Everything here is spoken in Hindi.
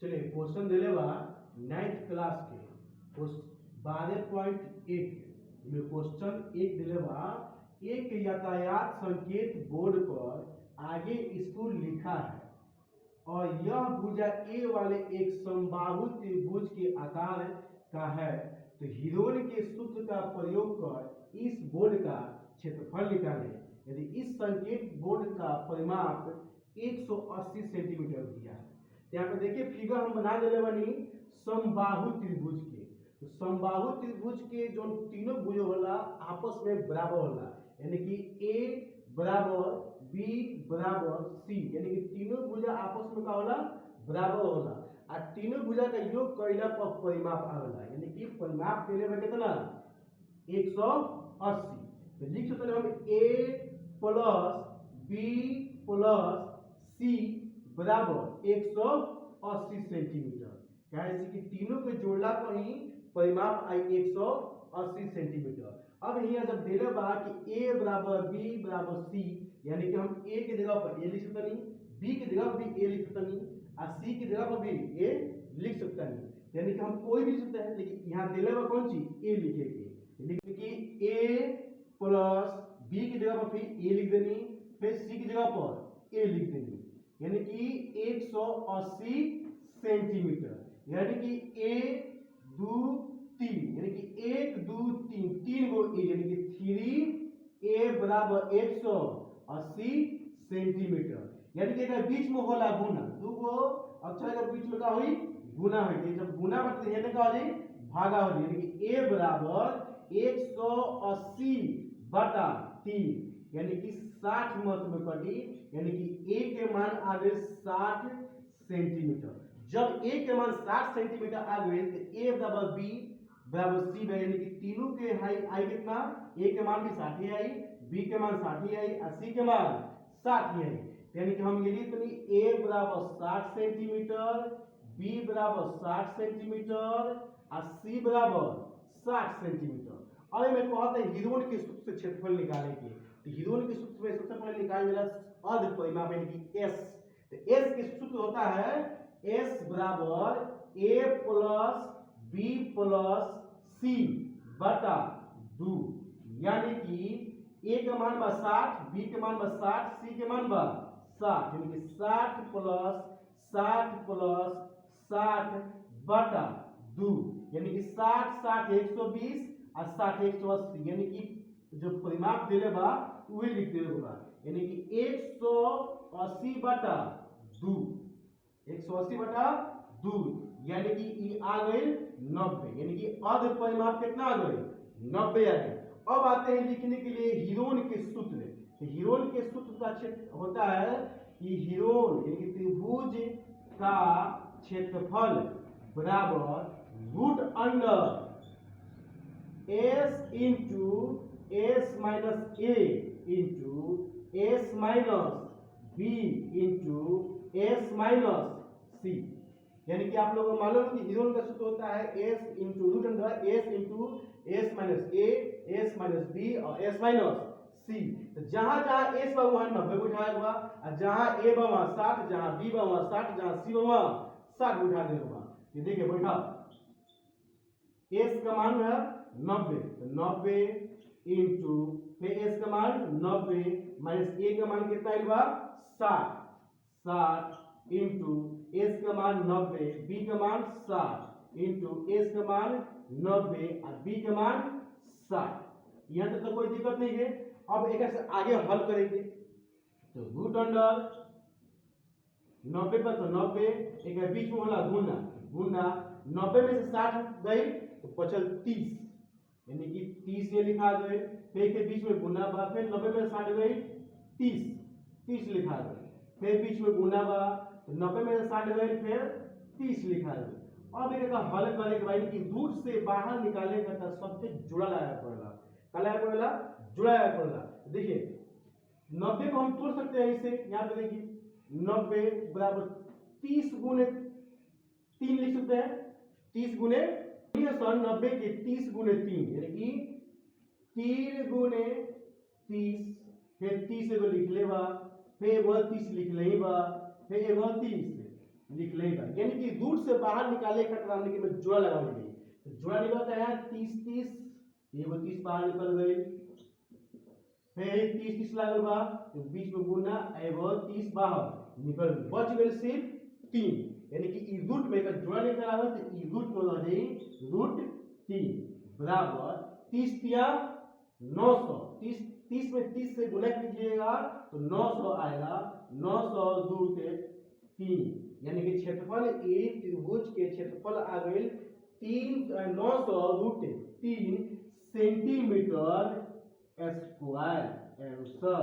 चलिए क्वेश्चन दिले बा 9th क्लास के 12.1 में क्वेश्चन एक दिले बा। एक यातायात संकेत बोर्ड पर आगे स्कूल लिखा है और यह भुजा ए वाले एक समबाहु त्रिभुज के आकार का है, तो हिरोन के सूत्र का प्रयोग कर इस बोर्ड का क्षेत्रफल निकालें। यदि इस संकेत बोर्ड का परिमाप 180 सेंटीमीटर दिया है, तो यहाँ पे देखिए फिगर हम बना देले बनी समबाहु त्रिभुज के। तो समबाहु त्रिभुज के जो तीनों भुज होला आपस में बराबर होला, यानी कि ए बराबर बी बराबर सी, यानी कि तीनों भुजा आपस में का होला बराबर होला और तीनों भुजा का योग कइला पर परिमाप आवेला, यानी कि परिमाप देले बा कितना 180। तो लिख सकते हम a प्लस बी प्लस सी बराबर 180 सेंटीमीटर। कैसे कि तीनों के जोड़ला पर ही परिमाप आई 180 सेंटीमीटर। अब यहाँ जब दिले बा कि a बराबर b बराबर c, यानी कि हम a की जगह पर a लिख सकते नहीं, b की जगह पर भी a लिख सकते नहीं और c की जगह पर भी a लिख सकते नहीं, यानी कि हम कोई भी लिख सकते हैं, लेकिन यहाँ दिले बा कौन चीज a लिखेंगे, यानी कि a प्लस b की जगह पर फिर a लिख देनी, फिर c की जगह पर a लिख देनी, यानी कि 180 सेंटीमीटर, यानी कि a 2 3, यानी कि 1 2 3 तीन गो a, यानी कि 3a बराबर 180 सेंटीमीटर। यानी कि अगर बीच में होला गुना, दू गो अक्षर के बीच में का होई गुना होई, जब गुना बढ़ते हैं का हो जाए भागा हो जाए, यानी कि a बराबर 180 बटा 3, यानी कि 60 मत में कटी, यानी कि a के मान आ गए 60 सेंटीमीटर। जब a के मान 60 सेंटीमीटर आ गए तो a बराबर b बराबर c, यानी कि तीनों के हाई आई कितना, a के मान भी 60 आई, b के मान 60 आई और c के मान 60 आई, यानी कि हम ये लिखते a बराबर 60 सेंटीमीटर, b बराबर 60 सेंटीमीटर और c बराबर 60 सेंटीमीटर। अब मैं कहते हैं हिरोन के सूत्र से क्षेत्रफल निकालने के, तो हिरोन के सूत्र में सबसे पहले निकाल देला अर्ध परिमाप, यानी कि s। तो s के सूत्र होता है s बराबर a plus b plus c बटा 2, यानी कि a का मान बा 60, b के मान बा 60, c के मान बा 60, यानी कि 60 प्लस 60 बटा 2, यानी कि 60 60 120 और 60 180, यानी कि जो परिमाप दिले बा वही लिख देले बा, यानी कि 180 बटा 2, 180 बटा 2, यानी कि ये आ गए 90, यानी कि अर्ध परिमाप कितना आ गए 90 आ गए। अब आते हैं लिखने के लिए हिरोन के सूत्र। तो हिरोन के सूत्र का क्षेत्र होता है कि हिरोन यानी कि त्रिभुज का क्षेत्रफल बराबर root under s into S minus A into S minus B into S minus C, यानी कि आप लोगों को मालूम है कि हिरोन का सूत्र होता है s into root under s into S minus A, S minus B और एस माइनस सी। तो जहां जहां s बा वहां 90 उठाया बा और जहां a बा वहां 60, जहां b बा वहां 60, जहां c बा वहां 60 उठा देना बा। ये देखिए बैठा s का मान है 90, तो 90 इंटू फिर s का मान 90 माइनस a का मान कितना आइल बा 60 इंटू s का मान 90, b का मान 60 इंटू s का मान 90 और b का मान 60। यहां तक तो कोई दिक्कत नहीं है। अब एक से आगे हल करेंगे, तो रूट अंडर 90 पर तो 90, एक बीच में होला गुना, गुना 90 में से 60 गई तो बचल 30, यानी कि 30 ये लिखा गए, फिर के बीच में गुना बा, फिर 90 में 60 गई 30 लिखा गए, फिर बीच में गुना बा, 90 में से 60 गई फिर 30 लिखा गए। अब एक का हल करे के भाई कि रूट से बाहर निकाले का तो सबसे जुड़ा लाया पड़ेगा, का लाया पड़ेगा जुड़ाया पड़ेगा। देखिए 90 को हम तोड़ सकते हैं इसे, यहाँ पे देखिए 90 बराबर 30 गुने 3 लिख सकते हैं, 30 गुने 90 के 30 गुने 3, यानी कि 3 गुने 30, फिर 30 एगो लिख ले बा, फिर एगो 30 लिख ले बा, फिर एगो 30, लिख लेगा, यानी कि रूट से बाहर निकाले का हमने के में जोड़ा लगा लेंगे। तो जोड़ा निकलता है 30 30, ये वो 30 बाहर निकल गई, फिर 30 30 लागल बा तो बीच में गुना एगो 30 बाहर निकल गई, बच गई सिर्फ 3, यानी कि ई रूट में का जोड़ा लेकर आवे तो ई रूट में हो जाई रूट 3 बराबर 30 तिया 900, 30 में 30 से गुना कीजिएगा तो 900 आएगा, 900 रूट 3, यानी कि क्षेत्रफल ए त्रिभुज के क्षेत्रफल आ गई 900 रूट 3 सेंटीमीटर स्क्वायर आंसर।